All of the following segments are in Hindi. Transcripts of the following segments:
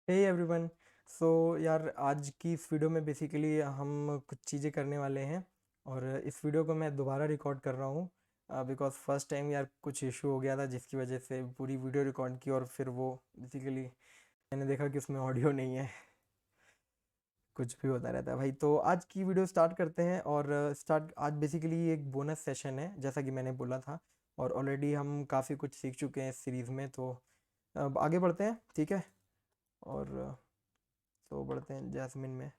Hey everyone. सो यार, आज की इस वीडियो में बेसिकली हम कुछ चीज़ें करने वाले हैं। और इस वीडियो को मैं दोबारा रिकॉर्ड कर रहा हूँ बिकॉज फर्स्ट टाइम यार कुछ इशू हो गया था, जिसकी वजह से पूरी वीडियो रिकॉर्ड की और फिर वो बेसिकली मैंने देखा कि उसमें ऑडियो नहीं है। कुछ भी होता रहता है भाई। तो आज की वीडियो स्टार्ट करते हैं। और स्टार्ट आज बेसिकली एक बोनस सेशन है, जैसा कि मैंने बोला था। और ऑलरेडी हम काफ़ी कुछ सीख चुके हैं इस सीरीज़ में, तो अब आगे बढ़ते हैं, ठीक है। और तो बढ़ते हैं जैस्मिन में।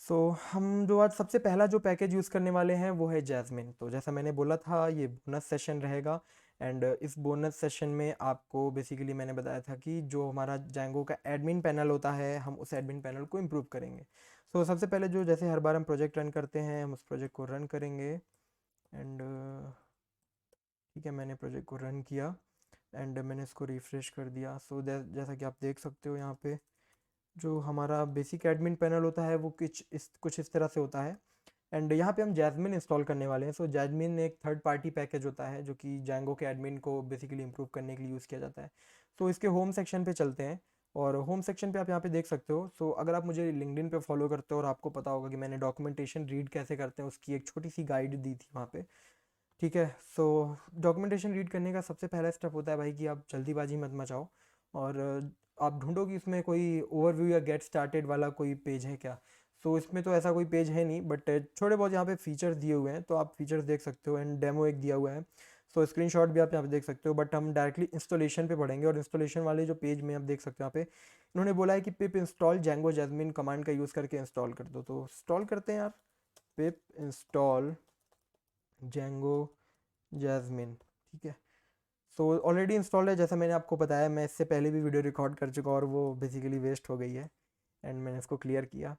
सो हम जो आज सबसे पहला जो पैकेज यूज़ करने वाले हैं वो है जैस्मिन। तो जैसा मैंने बोला था, ये बोनस सेशन रहेगा। एंड इस बोनस सेशन में आपको बेसिकली मैंने बताया था कि जो हमारा जैंगो का एडमिन पैनल होता है, हम उस एडमिन पैनल को इम्प्रूव करेंगे। सो सबसे पहले जो जैसे हर बार हम प्रोजेक्ट रन करते हैं, हम उस प्रोजेक्ट को रन करेंगे। एंड ठीक है, मैंने प्रोजेक्ट को रन किया एंड मैंने इसको रिफ्रेश कर दिया। सो जैसा कि आप देख सकते हो, यहाँ पे जो हमारा बेसिक एडमिन पैनल होता है वो कुछ इस तरह से होता है। एंड यहाँ पे हम जैस्मिन इंस्टॉल करने वाले हैं। सो जैस्मिन एक थर्ड पार्टी पैकेज होता है जो कि जैंगो के एडमिन को बेसिकली इंप्रूव करने के लिए यूज़ किया जाता है। तो इसके होम सेक्शन पे चलते हैं। और होम सेक्शन पे आप यहाँ पे देख सकते हो। सो अगर आप मुझे लिंक्डइन पे फॉलो करते हो और आपको पता होगा कि मैंने डॉक्यूमेंटेशन रीड कैसे करते हैं उसकी एक छोटी सी गाइड दी थी वहाँ पे, ठीक है। सो डॉक्यूमेंटेशन रीड करने का सबसे पहला स्टेप होता है भाई कि आप जल्दीबाजी मत मचाओ। और आप ढूंढो कि इसमें कोई ओवरव्यू या गेट स्टार्टेड वाला कोई पेज है क्या। सो इसमें तो ऐसा कोई पेज है नहीं, बट छोटे बहुत यहाँ पे फीचर्स दिए हुए हैं, तो आप फीचर्स देख सकते हो। एंड डेमो एक दिया हुआ है। सो स्क्रीनशॉट भी आप यहाँ पे देख सकते हो, बट हम डायरेक्टली इंस्टॉलेशन पे पढ़ेंगे। और इंस्टॉलेशन वाले जो पेज में आप देख सकते हो, यहाँ पे इन्होंने बोला है कि pip install Django jasmine command का यूज़ करके इंस्टॉल कर दो। तो इंस्टॉल करते हैं यार, पिप इंस्टॉल जैंगो जैस्मिन, ठीक है। सो ऑलरेडी इंस्टॉल्ड है, जैसा मैंने आपको बताया। मैं इससे पहले भी वीडियो रिकॉर्ड कर चुका और वो बेसिकली वेस्ट हो गई है एंड मैंने इसको क्लियर किया।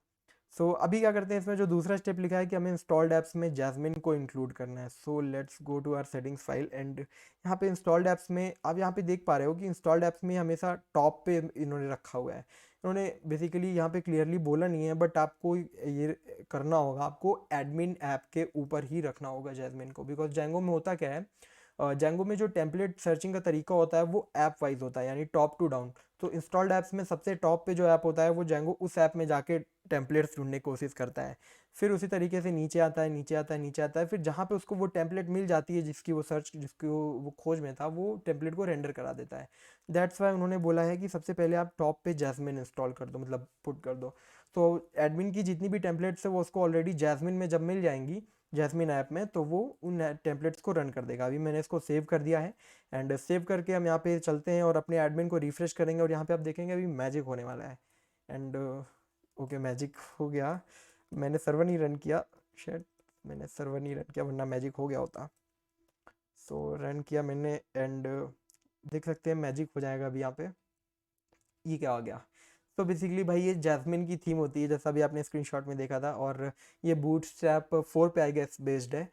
सो अभी क्या करते हैं, इसमें जो दूसरा स्टेप लिखा है कि हमें इंस्टॉल्ड ऐप्स में जैस्मिन को इंक्लूड करना है। So let's go to our settings file. And यहाँ पे इंस्टॉल्ड ऐप्स में आप यहाँ पे देख पा रहे हो कि इंस्टॉल्ड ऐप्स में हमेशा टॉप पे इन्होंने रखा हुआ है। इन्होंने बेसिकली यहाँ पे क्लियरली बोला नहीं है, बट आपको ये करना होगा, आपको एडमिन ऐप के ऊपर ही रखना होगा जैस्मिन को। बिकॉज जैंगो में होता क्या है, जैंगो में जो टेम्पलेट सर्चिंग का तरीका होता है वो ऐप वाइज होता है, यानी टॉप टू डाउन। तो इंस्टॉल्ड ऐप्स में सबसे टॉप पे जो ऐप होता है वो जैंगो उस ऐप में जाके टेम्पलेट्स ढूंढने की कोशिश करता है। फिर उसी तरीके से नीचे आता है, नीचे आता है, नीचे आता है। फिर जहाँ पे उसको वो टेम्पलेट मिल जाती है जिसकी वो सर्च, जिसकी वो खोज में था, वो टेम्पलेट को रेंडर करा देता है। दैट्स वाई उन्होंने बोला है कि सबसे पहले आप टॉप पे जैस्मिन इंस्टॉल कर दो, मतलब पुट कर दो। तो एडमिन की जितनी भी टेम्पलेट्स है वो उसको ऑलरेडी जैस्मिन में जब मिल जाएंगी, जैस्मिन ऐप में, तो वो उन टेम्पलेट्स को रन कर देगा। अभी मैंने इसको सेव कर दिया है। एंड सेव करके हम यहाँ पे चलते हैं और अपने एडमिन को रिफ्रेश करेंगे और यहाँ पे आप देखेंगे अभी मैजिक होने वाला है। एंड ओके, मैजिक हो गया। मैंने सर्वर नहीं रन किया, शायद मैंने सर्वर नहीं रन किया, वरना मैजिक हो गया होता। सो रन किया मैंने एंड देख सकते हैं मैजिक हो जाएगा अभी यहाँ पे। ये क्या आ गया। तो बेसिकली भाई ये जैस्मिन की थीम होती है, जैसा भी आपने स्क्रीनशॉट में देखा था। और ये बूटस्ट्रैप 4 पे आई गेस बेस्ड है।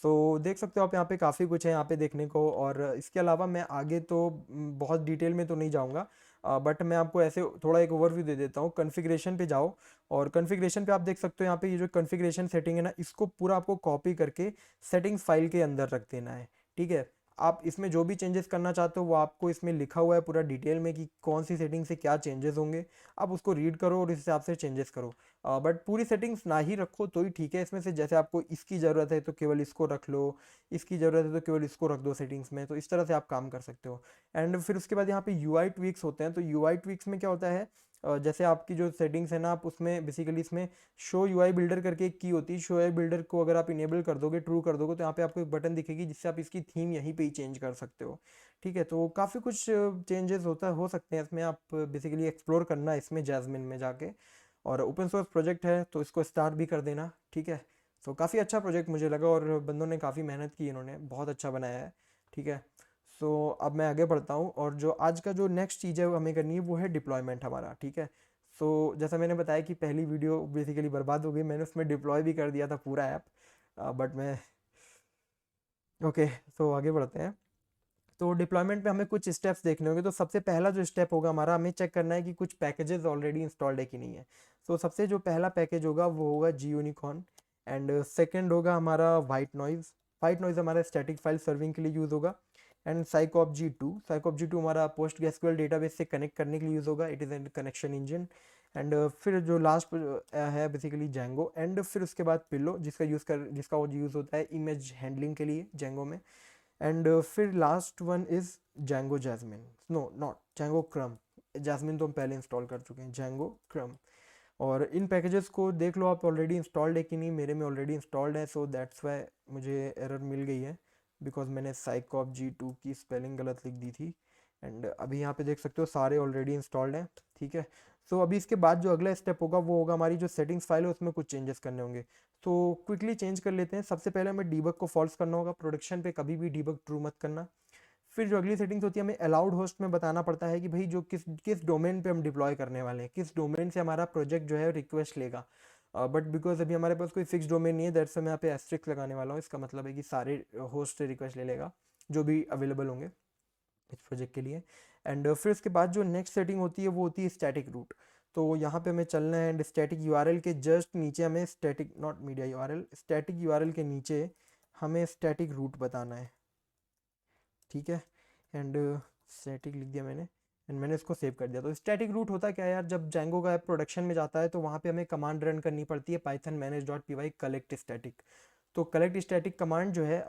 सो देख सकते हो आप, यहाँ पे काफ़ी कुछ है यहाँ पे देखने को। और इसके अलावा मैं आगे तो बहुत डिटेल में तो नहीं जाऊँगा, बट मैं आपको ऐसे थोड़ा एक ओवरव्यू दे देता हूँ। कॉन्फ़िगरेशन पे जाओ और कॉन्फ़िगरेशन पे आप देख सकते हो, यहाँ पे ये जो कॉन्फ़िगरेशन सेटिंग है ना, इसको पूरा आपको कॉपी करके सेटिंग्स फाइल के अंदर रख देना है, ठीक है। आप इसमें जो भी चेंजेस करना चाहते हो वो आपको इसमें लिखा हुआ है पूरा डिटेल में कि कौन सी सेटिंग से क्या चेंजेस होंगे। आप उसको रीड करो और इस हिसाब से चेंजेस करो। बट पूरी सेटिंग्स ना ही रखो तो ही ठीक है। इसमें से जैसे आपको इसकी ज़रूरत है तो केवल इसको रख लो, इसकी ज़रूरत है तो केवल इसको रख दो सेटिंग्स में। तो इस तरह से आप काम कर सकते हो। एंड फिर उसके बाद यहाँ पे यूआई ट्वीक्स होते हैं। तो यूआई ट्वीक्स में क्या होता है, जैसे आपकी जो सेटिंग्स है ना, आप उसमें बेसिकली इसमें शो यूआई बिल्डर करके एक की होती है। शो यूआई बिल्डर को अगर आप इनेबल कर दोगे, ट्रू कर दोगे, तो यहाँ पे आपको एक बटन दिखेगी जिससे आप इसकी थीम यहीं पे ही चेंज कर सकते हो, ठीक है। तो काफ़ी कुछ चेंजेस हो सकते हैं इसमें। आप बेसिकली एक्सप्लोर करना इसमें जैस्मिन में जाके। और ओपन सोर्स प्रोजेक्ट है तो इसको स्टार्ट भी कर देना, ठीक है। तो काफ़ी अच्छा प्रोजेक्ट मुझे लगा और बंदों ने काफ़ी मेहनत की, इन्होंने बहुत अच्छा बनाया है, ठीक है। सो अब मैं आगे बढ़ता हूँ और जो आज का जो नेक्स्ट चीज़ है वो हमें करनी है, वो है डिप्लॉयमेंट हमारा, ठीक है। सो जैसा मैंने बताया कि पहली वीडियो बेसिकली बर्बाद हो गई, मैंने उसमें डिप्लॉय भी कर दिया था पूरा ऐप, बट मैं ओके। सो आगे बढ़ते हैं। तो डिप्लॉयमेंट में हमें कुछ स्टेप्स देखने होंगे। तो सबसे पहला जो स्टेप होगा हमारा, हमें चेक करना है कि कुछ पैकेजेस ऑलरेडी इंस्टॉल्ड है कि नहीं है। तो सबसे जो पहला पैकेज होगा वो होगा जी यूनिकॉर्न। एंड सेकेंड होगा हमारा वाइट नॉइज़। वाइट नॉइज़ हमारा स्टैटिक फाइल सर्विंग के लिए यूज़ होगा। And साइकॉप G2। साइकॉप G2 हमारा पोस्ट एसक्यूएल डेटाबेस से कनेक्ट करने के लिए यूज़ होगा, it is an connection engine. And फिर जो लास्ट है बेसिकली जेंगो, एंड फिर उसके बाद पिलो जिसका वो यूज़ होता है इमेज हैंडलिंग के लिए जेंगो में। एंड फिर last one is Django jasmine, no not Django crum, jasmine तो हम पहले इंस्टॉल कर चुके हैं, जेंगो क्रम। और इन पैकेजेस को देख लो आप ऑलरेडी इंस्टॉल्ड है कि नहीं, मेरे में ऑलरेडी इंस्टॉल्ड है, सो दैट्स वाई मुझे एरर मिल गई है, बिकॉज मैंने साइकॉप G2 की स्पेलिंग गलत लिख दी थी। एंड अभी यहाँ पे देख सकते हो सारे ऑलरेडी इंस्टॉल्ड हैं, ठीक है। सो अभी इसके बाद जो अगला स्टेप होगा वो होगा हमारी जो सेटिंग्स फाइल है उसमें कुछ चेंजेस करने होंगे। तो क्विकली चेंज कर लेते हैं। सबसे पहले हमें डीबग को फॉल्स करना होगा, प्रोडक्शन पे कभी भी डीबग ट्रू मत करना। फिर जो अगली सेटिंग्स होती है हमें अलाउड होस्ट में बताना पड़ता है कि भाई जो किस किस डोमेन पे हम डिप्लॉय करने वाले हैं, किस डोमेन से हमारा प्रोजेक्ट जो है रिक्वेस्ट लेगा। बट बिकॉज अभी हमारे पास कोई फिक्स डोमेन नहीं है, दैट्स मैं यहाँ पे एस्ट्रिक्स लगाने वाला हूँ। इसका मतलब है कि सारे होस्ट से रिक्वेस्ट ले लेगा जो भी अवेलेबल होंगे इस प्रोजेक्ट के लिए। एंड फिर उसके बाद जो नेक्स्ट सेटिंग होती है वो होती है स्टैटिक रूट। तो यहाँ पे हमें चलना है एंड स्टैटिक यूआरएल के जस्ट नीचे हमें static not media URL, static URL के नीचे हमें स्टैटिक रूट बताना है, ठीक है। एंड स्टैटिक लिख दिया मैंने, एंड मैंने इसको सेव कर दिया। तो स्टैटिक रूट होता क्या है यार, जब जेंगो का ऐप प्रोडक्शन में जाता है तो वहाँ पे हमें कमांड रन करनी पड़ती है python manage.py कलेक्ट स्टैटिक। तो कलेक्ट स्टैटिक कमांड जो है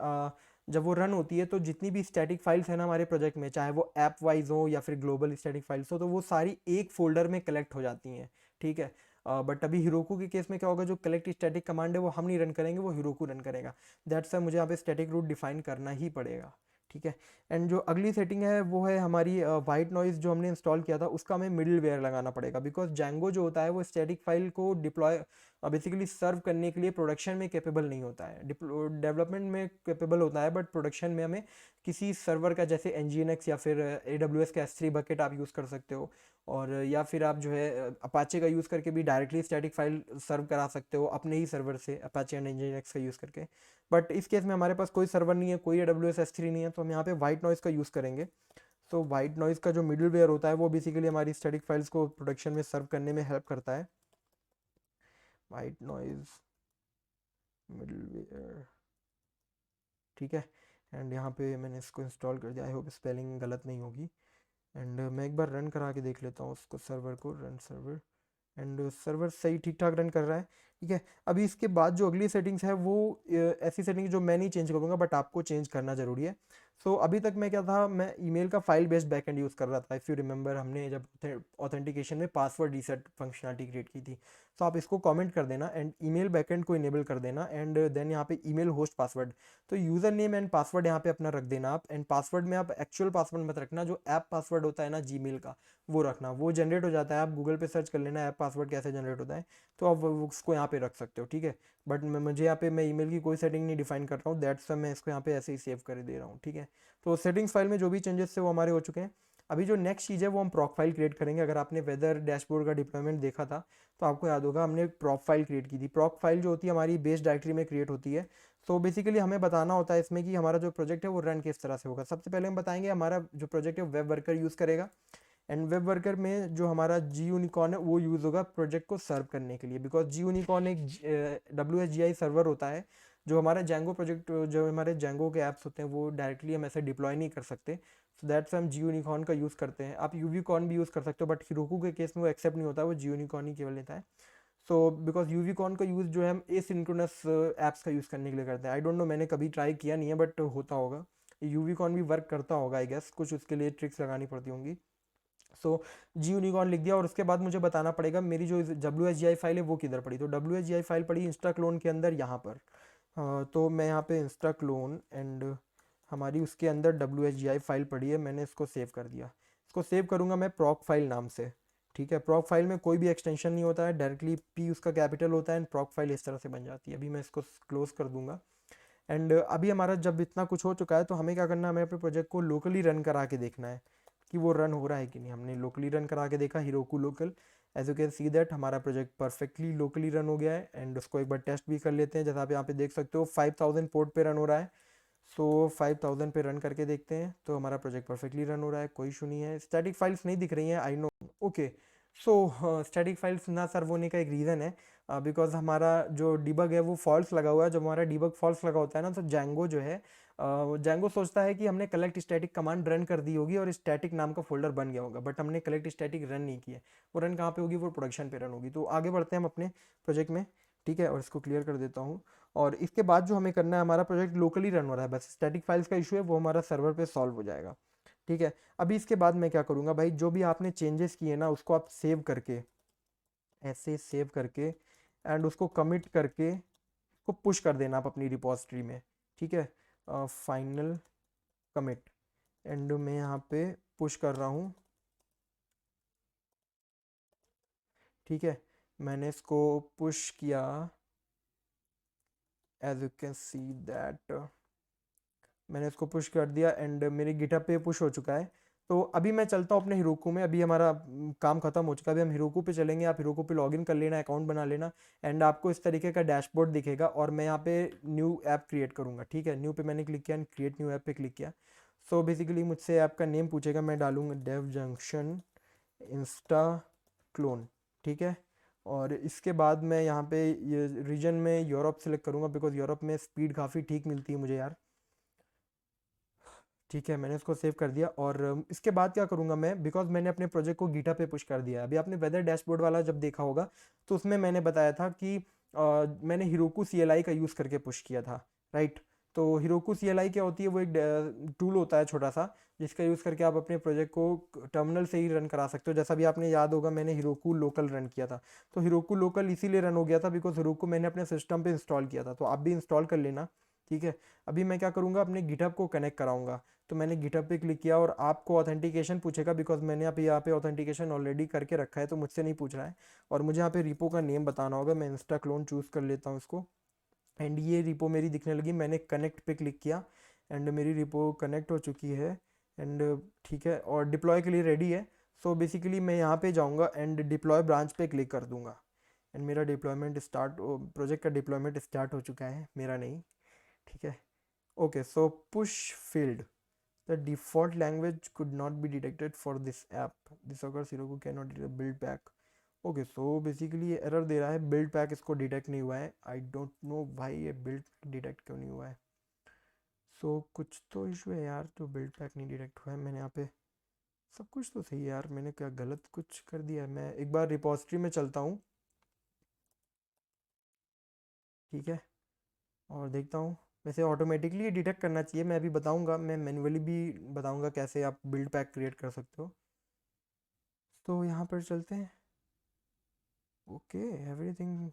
जब वो रन होती है तो जितनी भी स्टैटिक फाइल्स है ना हमारे प्रोजेक्ट में, चाहे वो ऐप वाइज हो या फिर ग्लोबल स्टैटिक फाइल्स हो, तो वो सारी एक फोल्डर में कलेक्ट हो जाती हैं, ठीक है। बट अभी हिरोकू के केस में क्या होगा, जो कलेक्ट स्टैटिक कमांड है वो हम नहीं रन करेंगे, वो हिरोकू रन करेगा। दैट्स मुझे यहाँ पे स्टैटिक रूट डिफाइन करना ही पड़ेगा, ठीक है। एंड जो अगली सेटिंग है वो है हमारी वाइट नॉइज़, जो हमने इंस्टॉल किया था उसका हमें मिडिल वेयर लगाना पड़ेगा, बिकॉज जेंगो जो होता है वो स्टैटिक फाइल को डिप्लॉय बेसिकली सर्व करने के लिए प्रोडक्शन में कैपेबल नहीं होता है। डेवलपमेंट में कैपेबल होता है, बट प्रोडक्शन में हमें किसी सर्वर का जैसे nginx या फिर AWS का S3 बकेट आप यूज़ कर सकते हो, और या फिर आप जो है अपाचे का यूज़ करके भी डायरेक्टली स्टैटिक फाइल सर्व करा सकते हो अपने ही सर्वर से, अपाचे एंड nginx का यूज़ करके। बट इस केस में हमारे पास कोई सर्वर नहीं है, कोई AWS S3 नहीं है, तो हम यहाँ पे वाइट नॉइज़ का यूज़ करेंगे। तो वाइट नॉइज़ का जो मिडिल वेयर होता है वो बेसिकली हमारी स्टैटिक फाइल्स को प्रोडक्शन में सर्व करने में हेल्प करता है। वाइट नॉइज़ मिडिल वेयर, ठीक है। एंड यहाँ पे मैंने इसको इंस्टॉल कर दिया, आई होप स्पेलिंग गलत नहीं होगी। एंड मैं एक बार रन करा के देख लेता हूँ उसको, सर्वर को, रन सर्वर। एंड सर्वर सही ठीक ठाक रन कर रहा है, ठीक है। अभी इसके बाद जो अगली सेटिंग्स है वो ऐसी सेटिंग जो मैं नहीं चेंज करूँगा बट आपको चेंज करना ज़रूरी है। सो अभी तक मैं क्या था, मैं ईमेल का फाइल बेस्ड बैकएंड यूज़ कर रहा था। इफ़ यू रिमेंबर हमने जब ऑथेंटिकेशन में पासवर्ड रीसेट फंक्शनलिटी क्रिएट की थी। तो आप इसको कमेंट कर देना एंड ईमेल बैकएंड को इनेबल कर देना, एंड देन यहाँ पे ईमेल होस्ट पासवर्ड, तो यूज़र नेम एंड पासवर्ड यहाँ पे अपना रख देना आप। एंड पासवर्ड में आप एक्चुअल पासवर्ड मत रखना, जो ऐप पासवर्ड होता है ना जीमेल का, वो रखना। वो जनरेट हो जाता है, आप गूगल पे सर्च कर लेना ऐप पासवर्ड कैसे जनरेट होता है, तो आप उसको यहाँ पे रख सकते हो, ठीक है। बट मुझे यहाँ पे मैं ईमेल की कोई सेटिंग नहीं डिफाइन कर रहा हूँ, दैट्स मैं इसको यहाँ पे ऐसे ही सेव कर दे रहा हूँ, ठीक है। तो सेटिंग्स फाइल में जो भी चेंजेस थे वो हमारे हो चुके हैं। अभी जो नेक्स्ट चीज़ है वो हम प्रॉक फाइल क्रिएट करेंगे। अगर आपने वेदर डैशबोर्ड का डिप्लॉयमेंट देखा था तो आपको याद होगा हमने प्रॉक फाइल क्रिएट की थी। प्रॉक फाइल जो होती है हमारी बेस डायरेक्टरी में क्रिएट होती है। तो बेसिकली हमें बताना होता है इसमें कि हमारा जो प्रोजेक्ट है वो रन किस तरह से होगा। सबसे पहले हम बताएंगे हमारा जो प्रोजेक्ट है वेब वर्कर यूज़ करेगा, एंड वेब वर्कर में जो हमारा जी यूनिकॉर्न है वो यूज़ होगा प्रोजेक्ट को सर्व करने के लिए, बिकॉज जी यूनिकॉर्न एक WSGI सर्वर होता है। जो हमारा जेंगो प्रोजेक्ट, जो हमारे जेंगो के ऐप्स होते हैं वो डायरेक्टली हम ऐसे डिप्लॉय नहीं कर सकते, सो दैट्स हम जी यूनिकॉर्न का यूज़ करते हैं। आप यूविकॉर्न भी यूज़ कर सकते हो, बट हिरोकू के केस में वो एक्सेप्ट नहीं होता, वो जी यूनिकॉर्न ही केवल लेता है। सो बिकॉज यूविकॉर्न का यूज़ जो है हम एसिंक्रोनस ऐप्स का यूज़ करने के लिए करते हैं। आई डोंट नो, मैंने कभी ट्राई किया नहीं है बट होता होगा, यूविकॉर्न भी वर्क करता होगा आई गेस, कुछ उसके लिए ट्रिक्स लगानी पड़ती होंगी। सो जी यूनिकॉर्न लिख दिया, और उसके बाद मुझे बताना पड़ेगा मेरी जो WSGI फाइल है वो किधर पड़ी। तो WSGI फाइल पड़ी इंस्टा क्लोन के अंदर यहाँ पर। तो मैं यहाँ पे इंस्टा क्लोन एंड हमारी उसके अंदर WSGI फाइल पड़ी है, मैंने इसको सेव कर दिया। इसको सेव करूँगा मैं प्रॉक फाइल नाम से, ठीक है। प्रॉक फाइल में कोई भी एक्सटेंशन नहीं होता है, डायरेक्टली P उसका कैपिटल होता है एंड प्रॉक फाइल इस तरह से बन जाती है। अभी मैं इसको क्लोज कर दूंगा। एंड अभी हमारा जब इतना कुछ हो चुका है तो हमें क्या करना है, हमें अपने प्रोजेक्ट को लोकली रन करा के देखना है कि वो रन हो रहा है कि नहीं। हमने लोकली रन करा के देखा, Heroku local, as you can see that हमारा प्रोजेक्ट परफेक्टली लोकली रन हो गया है। एंड उसको एक बार टेस्ट भी कर लेते हैं, जैसा आप यहाँ पे देख सकते हो 5000 पोर्ट पे रन हो रहा है। सो 5000 पे रन करके देखते हैं, तो हमारा प्रोजेक्ट परफेक्टली रन हो रहा है, कोई इशू नहीं है। स्टैटिक फाइल्स नहीं दिख रही हैं, I know, okay. So static files ना सर्व होने का एक रीज़न है बिकॉज हमारा जो डिबग है वो फॉल्स लगा हुआ है। जब हमारा डिबग फॉल्स लगा होता है ना, तो जेंगो जो है जैंगो सोचता है कि हमने कलेक्ट स्टैटिक कमांड रन कर दी होगी और स्टैटिक नाम का फोल्डर बन गया होगा, बट हमने कलेक्ट स्टैटिक रन नहीं किया। वो रन कहाँ पे होगी? वो प्रोडक्शन पे रन होगी। तो आगे बढ़ते हैं हम अपने प्रोजेक्ट में, ठीक है, और इसको क्लियर कर देता हूँ। और इसके बाद जो हमें करना है, हमारा प्रोजेक्ट लोकली रन हो रहा है, बस स्टैटिक फाइल्स का इशू है, वो हमारा सर्वर पे सॉल्व हो जाएगा, ठीक है। अभी इसके बाद मैं क्या करूँगा भाई, जो भी आपने चेंजेस किए ना उसको आप सेव करके, ऐसे सेव करके एंड उसको कमिट करके को पुश कर देना आप अपनी रिपॉजिटरी में, ठीक है। फाइनल कमिट एंड मैं यहाँ पे पुश कर रहा हूँ, ठीक है। मैंने इसको पुश किया, as you can see that मैंने इसको पुश कर दिया एंड मेरे गिटहब पे पुश हो चुका है। तो अभी मैं चलता हूँ अपने हिरोकू में, अभी हमारा काम खत्म हो चुका है। अभी हम हिरोकू पे चलेंगे, आप हिरोकू पे लॉगिन कर लेना, अकाउंट बना लेना एंड आपको इस तरीके का डैशबोर्ड दिखेगा। और मैं यहाँ पे न्यू ऐप क्रिएट करूँगा, ठीक है। न्यू पे मैंने क्लिक किया एंड क्रिएट न्यू ऐप पे क्लिक किया। सो बेसिकली मुझसे ऐप का नेम पूछेगा, मैं डालूंगा डेव जंक्शन इंस्टा क्लोन, ठीक है। और इसके बाद मैं यहाँ पे ये रीजन में यूरोप सेलेक्ट करूँगा, बिकॉज यूरोप में स्पीड काफ़ी ठीक मिलती है मुझे यार, ठीक है। मैंने इसको सेव कर दिया और इसके बाद क्या करूंगा मैं, बिकॉज मैंने अपने प्रोजेक्ट को गीटा पे पुश कर दिया है। अभी आपने वेदर डैशबोर्ड वाला जब देखा होगा तो उसमें मैंने बताया था कि मैंने हिरोकू CLI का यूज़ करके पुश किया था, राइट। तो हिरोकू CLI क्या होती है? वो एक टूल होता है छोटा सा, जिसका यूज़ करके आप अपने प्रोजेक्ट को टर्मिनल से ही रन करा सकते हो। जैसा भी आपने याद होगा, मैंने हिरोकू लोकल रन किया था। तो हिरोकू लोकल इसीलिए रन हो गया था बिकॉज हिरोकू मैंने अपने सिस्टम पे इंस्टॉल किया था। तो आप भी इंस्टॉल कर लेना, ठीक है। अभी मैं क्या करूँगा, अपने गिटहब को कनेक्ट कराऊंगा। तो मैंने गिटहब पे क्लिक किया और आपको ऑथेंटिकेशन पूछेगा, बिकॉज मैंने अभी यहाँ पे ऑथेंटिकेशन ऑलरेडी करके रखा है, तो मुझसे नहीं पूछ रहा है। और मुझे यहाँ पे रिपो का नेम बताना होगा, मैं इंस्टा क्लोन चूज़ कर लेता हूँ इसको। एंड ये रिपो मेरी दिखने लगी, मैंने कनेक्ट पे क्लिक किया एंड मेरी रिपो कनेक्ट हो चुकी है एंड ठीक है, और डिप्लॉय के लिए रेडी है। सो बेसिकली मैं यहाँ पे जाऊँगा एंड डिप्लॉय ब्रांच पे क्लिक कर दूंगा एंड मेरा डिप्लॉयमेंट स्टार्ट, प्रोजेक्ट का डिप्लॉयमेंट स्टार्ट हो चुका है, मेरा नहीं, ठीक है। Okay, so push field, the default language could not be detected for this app, this occurs Heroku cannot detect build pack। Okay, so basically ये एरर दे रहा है, बिल्ड पैक इसको डिटेक्ट नहीं हुआ है। आई डोंट नो भाई ये बिल्ड डिटेक्ट क्यों नहीं हुआ है। सो कुछ तो इशू है यार, जो बिल्ड पैक नहीं डिटेक्ट हुआ है। मैंने यहाँ पे सब कुछ तो सही है यार, मैंने क्या गलत कुछ कर दिया है? मैं एक बार रिपोजिटरी में चलता हूँ, ठीक है, और देखता हूँ। वैसे ऑटोमेटिकली डिटेक्ट करना चाहिए, मैं अभी बताऊँगा, मैं मैन्युअली भी बताऊँगा कैसे आप बिल्ड पैक क्रिएट कर सकते हो। तो यहाँ पर चलते हैं। Okay, everything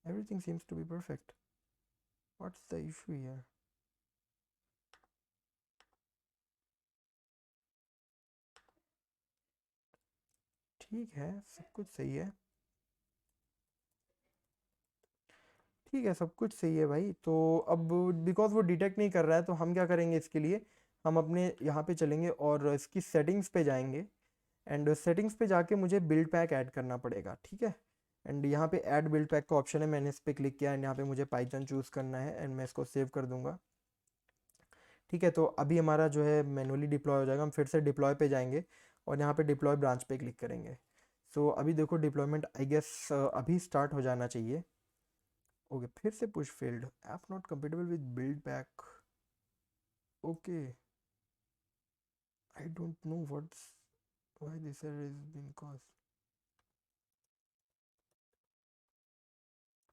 everything seems to be perfect, what's the issue here? ठीक है, सब कुछ सही है, ठीक है, सब कुछ सही है भाई। तो अब बिकॉज वो डिटेक्ट नहीं कर रहा है, तो हम क्या करेंगे इसके लिए, हम अपने यहाँ पे चलेंगे और इसकी सेटिंग्स पे जाएंगे एंड सेटिंग्स पे जाके मुझे बिल्ड पैक ऐड करना पड़ेगा, ठीक है। एंड यहाँ पे ऐड बिल्ड पैक का ऑप्शन है, मैंने इस पर क्लिक किया एंड यहाँ पे मुझे पाइथन चूज़ करना है एंड मैं इसको सेव कर दूंगा, ठीक है। तो अभी हमारा जो है मैनुअली डिप्लॉय हो जाएगा, हम फिर से डिप्लॉय पे जाएंगे और यहाँ पे डिप्लॉय ब्रांच पे क्लिक करेंगे। सो अभी देखो डिप्लॉयमेंट आई गेस अभी स्टार्ट हो जाना चाहिए। ओके, फिर से push failed, app not compatible with buildpack. Okay, I don't know what's why this error is been caused,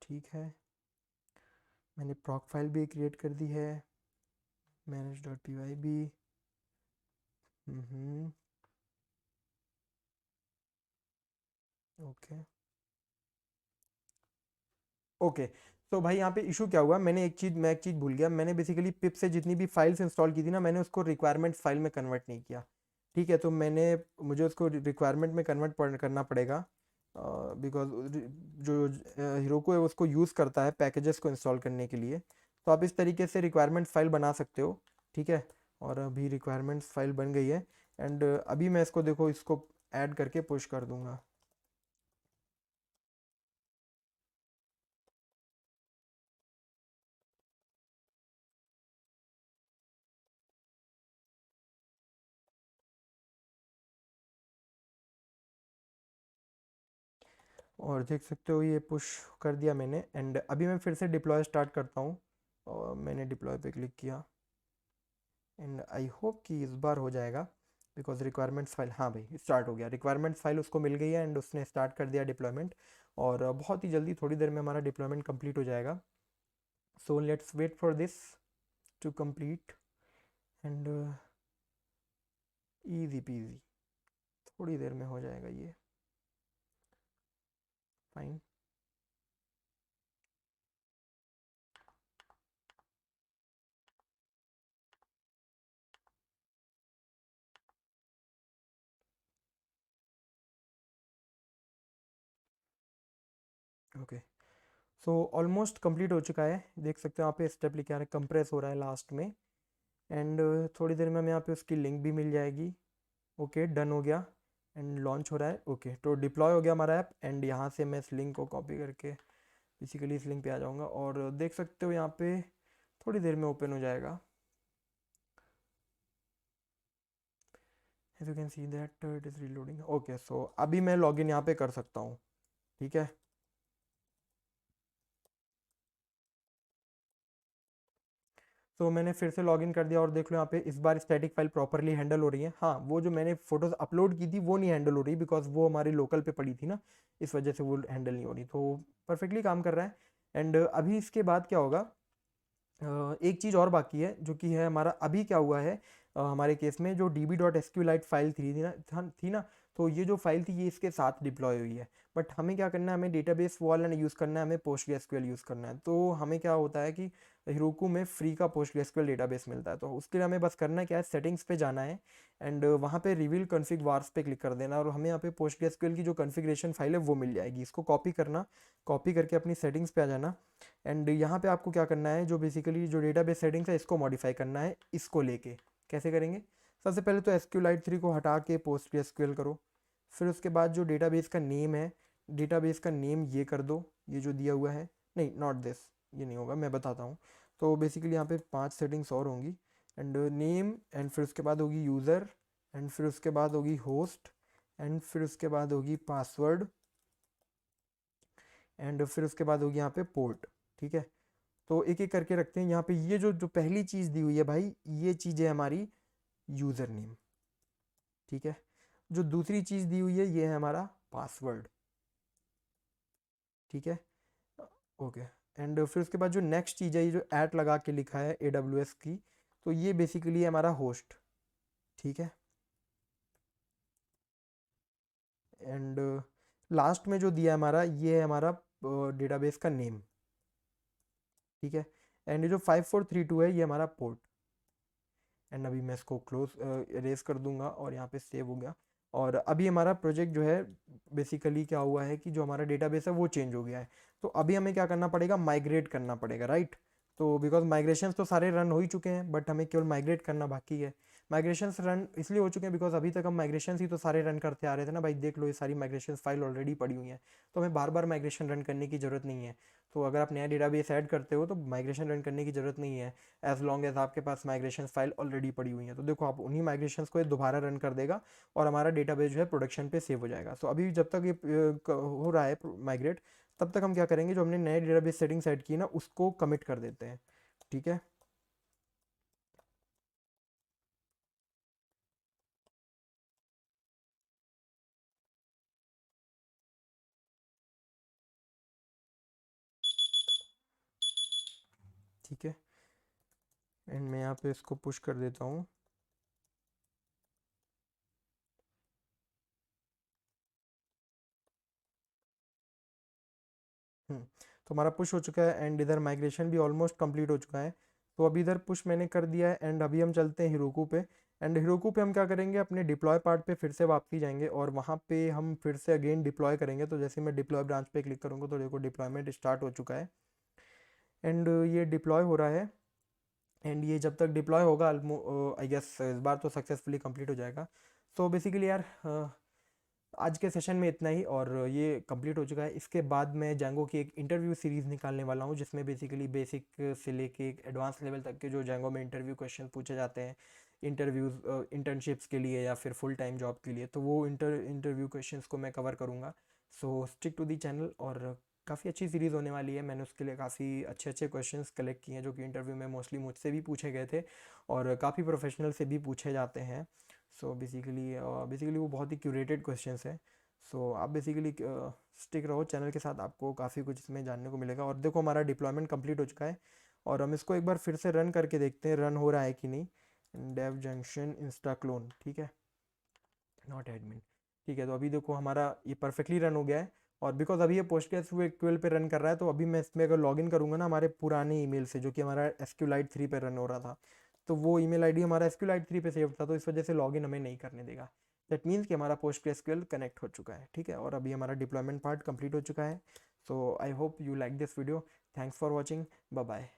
ठीक है। मैंने प्रॉक फाइल भी क्रिएट कर दी है, manage.py भी, हम्म, ओके ओके। तो भाई यहाँ पे इशू क्या हुआ, मैं एक चीज़ भूल गया। मैंने बेसिकली पिप से जितनी भी फाइल्स इंस्टॉल की थी ना, मैंने उसको रिक्वायरमेंट फाइल में कन्वर्ट नहीं किया, ठीक है। तो मुझे उसको रिक्वायरमेंट में कन्वर्ट करना पड़ेगा, बिकॉज जो हीरोको है उसको यूज़ करता है पैकेजेस को इंस्टॉल करने के लिए। तो आप इस तरीके से रिक्वायरमेंट फाइल बना सकते हो, ठीक है। और अभी रिक्वायरमेंट्स फाइल बन गई है एंड अभी मैं इसको देखो, इसको ऐड करके पुश कर दूंगा। और देख सकते हो ये पुश कर दिया मैंने एंड अभी मैं फिर से डिप्लॉय स्टार्ट करता हूँ और मैंने डिप्लॉय पे क्लिक किया एंड आई होप कि इस बार हो जाएगा, बिकॉज रिक्वायरमेंट्स फाइल, हाँ भाई स्टार्ट हो गया, रिक्वायरमेंट्स फाइल उसको मिल गई है एंड उसने स्टार्ट कर दिया डिप्लॉयमेंट, और बहुत ही जल्दी थोड़ी देर में हमारा डिप्लॉयमेंट कंप्लीट हो जाएगा. So let's wait for this to complete and easy peasy, थोड़ी देर में हो जाएगा ये. Fine. Okay, so almost complete हो चुका है. देख सकते हो यहाँ पे स्टेप लिखा है, कंप्रेस हो रहा है लास्ट में. एंड थोड़ी देर में हमें यहाँ पे उसकी लिंक भी मिल जाएगी. ओके, डन हो गया एंड लॉन्च हो रहा है. ओके, तो डिप्लॉय हो गया हमारा ऐप. एंड यहाँ से मैं इस लिंक को कॉपी करके बेसिकली इस लिंक पे आ जाऊँगा, और देख सकते हो यहाँ पे थोड़ी देर में ओपन हो जाएगा. As you can see that it is reloading. Okay, so अभी मैं लॉगिन यहाँ पे कर सकता हूँ. ठीक है, तो मैंने फिर से लॉगिन कर दिया और देख लो यहाँ पे इस बार स्टैटिक फाइल प्रॉपरली हैंडल हो रही है. हाँ, वो जो मैंने फोटोज अपलोड की थी वो नहीं हैंडल हो रही, बिकॉज वो हमारी लोकल पे पड़ी थी ना, इस वजह से वो हैंडल नहीं हो रही. तो परफेक्टली काम कर रहा है. एंड अभी इसके बाद क्या होगा, एक चीज़ और बाकी है जो कि है हमारा, अभी क्या हुआ है हमारे केस में, जो db.sqlite फाइल थी ना, तो ये जो फाइल थी ये इसके साथ डिप्लॉय हुई है. बट हमें क्या करना है, हमें डेटाबेस वो वाला यूज़ करना है, हमें PostgreSQL यूज़ करना है. तो हमें क्या होता है कि Heroku में फ्री का PostgreSQL डेटाबेस मिलता है. तो उसके लिए हमें बस करना क्या है, सेटिंग्स पे जाना है एंड वहाँ पे रिवील कॉन्फ़िग वार्स पे क्लिक कर देना, और हमें यहाँ पे PostgreSQL की जो कॉन्फ़िगरेशन फाइल है वो मिल जाएगी. इसको कॉपी करना, कॉपी करके अपनी सेटिंग्स पे आ जाना. एंड यहाँ पे आपको क्या करना है, जो बेसिकली जो डेटाबेस सेटिंग्स है इसको मॉडिफाई करना है, इसको लेके. कैसे करेंगे, सबसे पहले तो SQLite 3 को हटा के PostgreSQL करो. फिर उसके बाद जो डेटाबेस का नेम है, डेटाबेस का नेम ये कर दो, ये जो दिया हुआ है. नहीं, नॉट दिस, ये नहीं होगा, मैं बताता हूँ. तो बेसिकली यहाँ पे 5 सेटिंग्स और होंगी. एंड नेम, एंड फिर उसके बाद होगी यूज़र, एंड फिर उसके बाद होगी होस्ट, एंड फिर उसके बाद होगी पासवर्ड, एंड फिर उसके बाद होगी यहाँ पे पोर्ट. ठीक है, तो एक एक करके रखते हैं. यहाँ पे ये जो जो पहली चीज़ दी हुई है भाई, ये चीज़ है हमारी यूज़र नेम. ठीक है, जो दूसरी चीज़ दी हुई है ये है हमारा पासवर्ड. ठीक है, ओके. एंड फिर उसके बाद जो नेक्स्ट चीज़ है, ये जो ऐट लगा के लिखा है AWS की, तो ये बेसिकली है हमारा होस्ट. ठीक है, एंड लास्ट में जो दिया है हमारा, ये है हमारा डेटाबेस का नेम. ठीक है, एंड ये जो 5432 है ये हमारा पोर्ट. एंड अभी मैं इसको क्लोज इरेज कर दूंगा और यहाँ पे सेव हो गया. और अभी हमारा प्रोजेक्ट जो है, बेसिकली क्या हुआ है कि जो हमारा डेटाबेस है वो चेंज हो गया है. तो अभी हमें क्या करना पड़ेगा, माइग्रेट करना पड़ेगा, राइट. तो बिकॉज माइग्रेशन तो सारे रन हो ही चुके हैं, बट हमें केवल माइग्रेट करना बाकी है. माइग्रेशन रन इसलिए हो चुके हैं बिकॉज अभी तक हम माइग्रेशन ही तो सारे रन करते आ रहे थे ना भाई. देख लो ये सारी माइग्रेशन फाइल ऑलरेडी पड़ी हुई हैं, तो हमें बार बार माइग्रेशन रन करने की ज़रूरत नहीं है. तो अगर आप नया डेटाबेस ऐड करते हो तो माइग्रेशन रन करने की ज़रूरत नहीं है, एज लॉन्ग एज आपके पास माइग्रेशन फाइल ऑलरेडी पड़ी हुई है. तो देखो आप उन्हीं माइग्रेशन को ये दोबारा रन कर देगा और हमारा डेटाबेस जो है प्रोडक्शन पे सेव हो जाएगा. सो अभी जब तक ये हो रहा है माइग्रेट, तब तक हम क्या करेंगे, जो हमने नए डेटाबेस सेटिंग सेट की ना उसको कमिट कर देते हैं. ठीक है, ठीक है. एंड मैं यहाँ पे इसको पुश कर देता हूँ. तो हमारा पुश हो चुका है एंड इधर माइग्रेशन भी ऑलमोस्ट कंप्लीट हो चुका है. तो अभी इधर पुश मैंने कर दिया है एंड अभी हम चलते हैं हिरोकू पे. एंड हिरोकू पे हम क्या करेंगे, अपने डिप्लॉय पार्ट पे फिर से वापसी जाएंगे और वहाँ पे हम फिर से अगेन डिप्लॉय करेंगे. तो जैसे मैं डिप्लॉय ब्रांच पे क्लिक करूँगा तो देखो डिप्लॉयमेंट स्टार्ट हो चुका है एंड ये डिप्लॉय हो रहा है. एंड ये जब तक डिप्लॉय होगा, आई गेस इस बार तो सक्सेसफुली कंप्लीट हो जाएगा. सो बेसिकली यार, आज के सेशन में इतना ही, और ये कंप्लीट हो चुका है. इसके बाद मैं जैंगो की एक इंटरव्यू सीरीज़ निकालने वाला हूँ, जिसमें बेसिकली बेसिक से लेके एक एडवांस लेवल तक के जो जैंगो में इंटरव्यू क्वेश्चन पूछे जाते हैं इंटरव्यूज़, इंटर्नशिप्स के लिए या फिर फुल टाइम जॉब के लिए, तो वो इंटरव्यू क्वेश्चंस को मैं कवर करूँगा. So stick to the channel और काफ़ी अच्छी सीरीज़ होने वाली है। मैंने उसके लिए काफ़ी अच्छे अच्छे क्वेश्चंस कलेक्ट किए हैं जो कि इंटरव्यू में मोस्टली मुझसे भी पूछे गए थे और काफ़ी प्रोफेशनल से भी पूछे जाते हैं। सो बेसिकली वो बहुत ही क्यूरेटेड क्वेश्चंस हैं। सो आप बेसिकली स्टिक रहो चैनल के साथ, आपको काफ़ी कुछ इसमें जानने को मिलेगा। और देखो हमारा डिप्लॉयमेंट कंप्लीट हो चुका है और हम इसको एक बार फिर से रन करके देखते हैं रन हो रहा है कि नहीं। डेव जंक्शन इंस्टा क्लोन, ठीक है, नॉट एडमिन, ठीक है। तो अभी देखो हमारा ये परफेक्टली रन हो गया है और बिकॉज अभी ये PostgreSQL पे रन कर रहा है तो अभी मैं इसमें अगर लॉगिन करूँगा ना हमारे पुराने ईमेल से जो कि हमारा SQLite 3 पे रन हो रहा था, तो वो ईमेल आईडी हमारा SQLite 3 पे सेव था, तो इस वजह से लॉगिन हमें नहीं करने देगा। दैट मीन्स कि हमारा PostgreSQL कनेक्ट हो चुका है, ठीक है। और अभी हमारा डिप्लॉयमेंट पार्ट कंप्लीट हो चुका है। So I hope you like this video. Thanks for watching, bye bye.